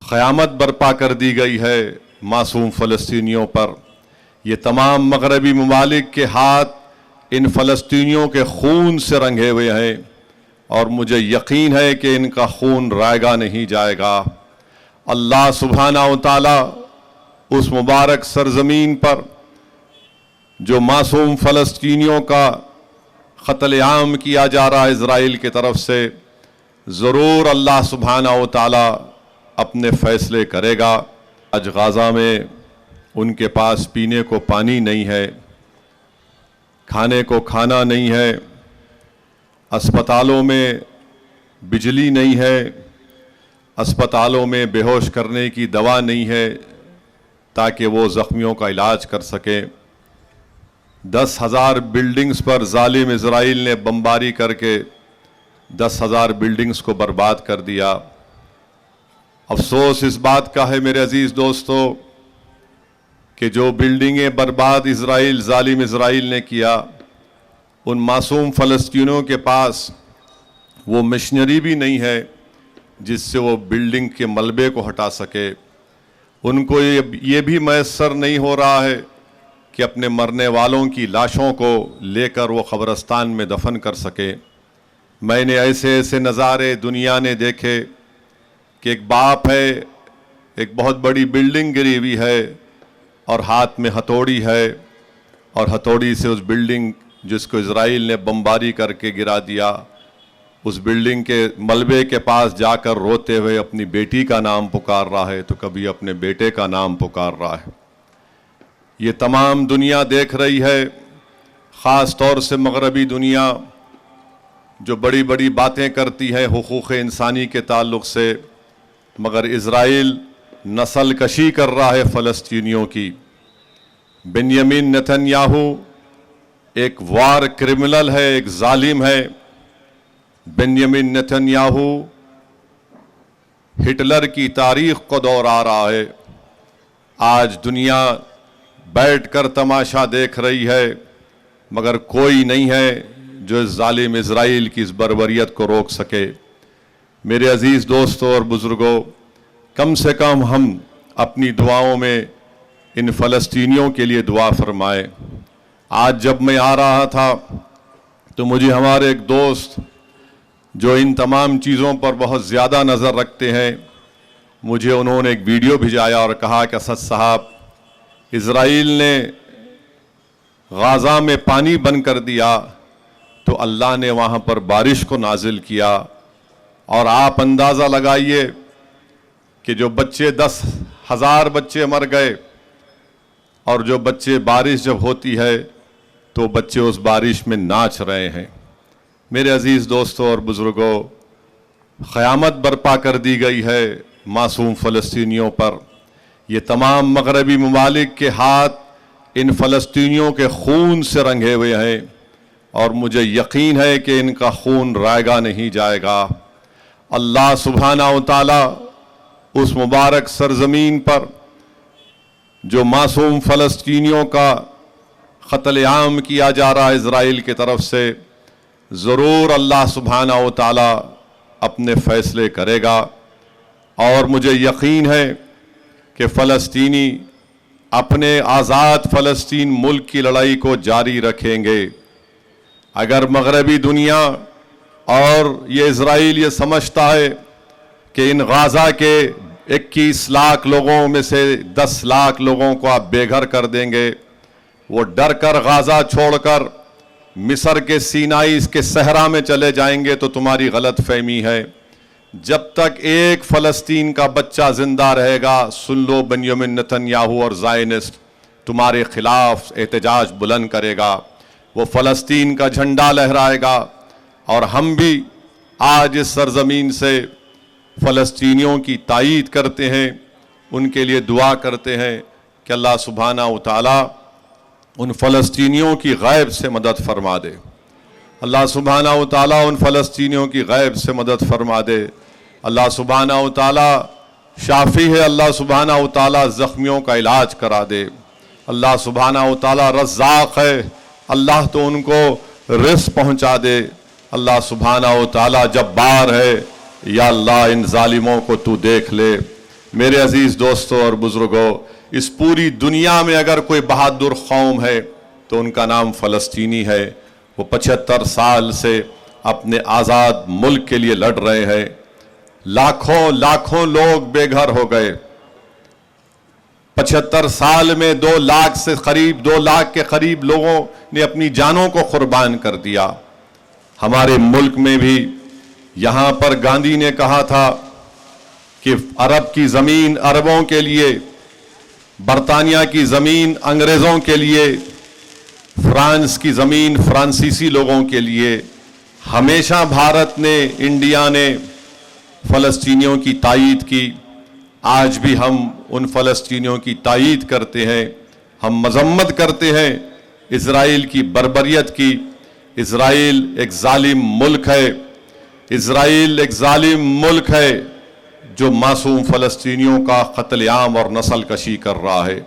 क़यामत बर्पा कर दी गई है मासूम फ़लस्तीनियों पर। ये तमाम मगरबी ममालिक के हाथ इन फ़लस्तीनियों के खून से रंगे हुए हैं और मुझे यकीन है कि इनका खून रायगा नहीं जाएगा। अल्लाह सुब्हानहू व तआला उस मुबारक सरज़मीन पर जो मासूम फ़लस्तीनियों का क़त्ल आम किया जा रहा है इज़राइल की तरफ से, ज़रूर अल्लाह सुब्हानहू व तआला अपने फ़ैसले करेगा। आज गाज़ा में उनके पास पीने को पानी नहीं है, खाने को खाना नहीं है, अस्पतालों में बिजली नहीं है, अस्पतालों में बेहोश करने की दवा नहीं है ताकि वो ज़ख्मियों का इलाज कर सके। 10,000 बिल्डिंग्स पर जालिम इज़राइल ने बमबारी करके 10,000 बिल्डिंग्स को बर्बाद कर दिया। अफसोस इस बात का है मेरे अजीज़ दोस्तों कि जो बिल्डिंगें बर्बाद जालिम इज़राइल ने किया, उन मासूम फ़लस्तीनियों के पास वो मशीनरी भी नहीं है जिससे वो बिल्डिंग के मलबे को हटा सके। उनको ये भी मैसर नहीं हो रहा है कि अपने मरने वालों की लाशों को लेकर वो क़ब्रिस्तान में दफन कर सके। मैंने ऐसे ऐसे नज़ारे दुनिया ने देखे कि एक बाप है, एक बहुत बड़ी बिल्डिंग गिरी हुई है और हाथ में हथौड़ी है और हथौड़ी से उस बिल्डिंग जिसको इज़राइल ने बमबारी करके गिरा दिया, उस बिल्डिंग के मलबे के पास जाकर रोते हुए अपनी बेटी का नाम पुकार रहा है तो कभी अपने बेटे का नाम पुकार रहा है। ये तमाम दुनिया देख रही है, ख़ास तौर से मगरबी दुनिया जो बड़ी बड़ी बातें करती है हुकूक़ इंसानी के ताल्लुक़ से, मगर इज़राइल नस्ल कशी कर रहा है फ़लस्तीनियों की। बेंयामिन नेतन्याहू एक वार क्रिमिनल है, एक जालिम है। बेंयामिन नेतन्याहू हिटलर की तारीख़ को दोहरा रहा है। आज दुनिया बैठकर तमाशा देख रही है, मगर कोई नहीं है जो इस जालिम इज़राइल की इस बर्बरियत को रोक सके। मेरे अजीज़ दोस्तों और बुज़ुर्गों, कम से कम हम अपनी दुआओं में इन फ़लस्तीनियों के लिए दुआ फरमाएं। आज जब मैं आ रहा था तो मुझे हमारे एक दोस्त जो इन तमाम चीज़ों पर बहुत ज़्यादा नज़र रखते हैं, मुझे उन्होंने एक वीडियो भिजाया और कहा कि असद साहब, इज़राइल ने गाज़ा में पानी बंद कर दिया तो अल्लाह ने वहाँ पर बारिश को नाजिल किया, और आप अंदाज़ा लगाइए कि जो बच्चे 10,000 बच्चे मर गए, और जो बच्चे बारिश जब होती है तो बच्चे उस बारिश में नाच रहे हैं। मेरे अजीज़ दोस्तों और बुज़ुर्गों, क़यामत बर्पा कर दी गई है मासूम फ़लस्तीनियों पर। ये तमाम मगरबी ममालिक के हाथ इन फ़लस्तीनियों के खून से रंगे हुए हैं और मुझे यकीन है कि इनका खून रायगा नहीं जाएगा। अल्लाह सुब्हानहू व तआला उस मुबारक सरज़मीन पर जो मासूम फ़लस्तीनियों का क़त्ल आम किया जा रहा है इज़राइल की तरफ से, ज़रूर अल्लाह सुब्हानहू व तआला अपने फ़ैसले करेगा। और मुझे यकीन है कि फ़लस्तीनी अपने आज़ाद फ़लस्तीन मुल्क की लड़ाई को जारी रखेंगे। अगर मगरबी दुनिया और ये इज़राइल ये समझता है कि इन गाज़ा के 21 लाख लोगों में से 10 लाख लोगों को आप बेघर कर देंगे, वो डर कर गाज़ा छोड़कर मिस्र के सीनाई के सहरा में चले जाएंगे, तो तुम्हारी गलत फहमी है। जब तक एक फ़लस्तीन का बच्चा ज़िंदा रहेगा, सुन लो, बेंयामिन नेतन्याहू और ज़ायनिस्ट तुम्हारे ख़िलाफ़ एहतजाज बुलंद करेगा, वो फ़लस्तीन का झंडा लहराएगा। और हम भी आज इस सरज़मीन से फ़लस्तीनियों की तायीद करते हैं, उनके लिए दुआ करते हैं कि अल्लाह सुब्हानहू व तआला उन फ़लस्तीनियों की गैब से मदद फरमा दे। अल्लाह सुब्हानहू व तआला उन फ़लस्तीनियों की गैब से मदद फरमा दे। अल्लाह सुब्हानहू व तआला शाफ़ी है, अल्लाह सुब्हानहू व तआला ज़ख्मियों का इलाज करा दे। अल्लाह सुब्हानहू व तआला रज़्ज़ाक़ है, अल्लाह तो उनको रिज़्क़ पहुँचा दे। अल्लाह सुब्हानहू व तआला जब्बार है, या अल्लाह इन ज़ालिमों को तू देख ले। میرے عزیز دوستوں اور بزرگوں، اس پوری دنیا میں اگر کوئی بہادر قوم ہے تو ان کا نام فلسطینی ہے۔ وہ 75 سال سے اپنے آزاد ملک کے لیے لڑ رہے ہیں۔ لاکھوں لوگ بے گھر ہو گئے۔ 75 سال میں 2 لاکھ کے قریب لوگوں نے اپنی جانوں کو قربان کر دیا۔ ہمارے ملک میں بھی یہاں پر گاندھی نے کہا تھا کہ عرب کی زمین عربوں کے لیے، برطانیہ کی زمین انگریزوں کے لیے، فرانس کی زمین فرانسیسی لوگوں کے لیے۔ ہمیشہ بھارت نے، انڈیا نے فلسطینیوں کی تائید کی۔ آج بھی ہم ان فلسطینیوں کی تائید کرتے ہیں، ہم مذمت کرتے ہیں اسرائیل کی بربریت کی۔ اسرائیل ایک ظالم ملک ہے، اسرائیل ایک ظالم ملک ہے جو معصوم فلسطینیوں کا قتل عام اور نسل کشی کر رہا ہے۔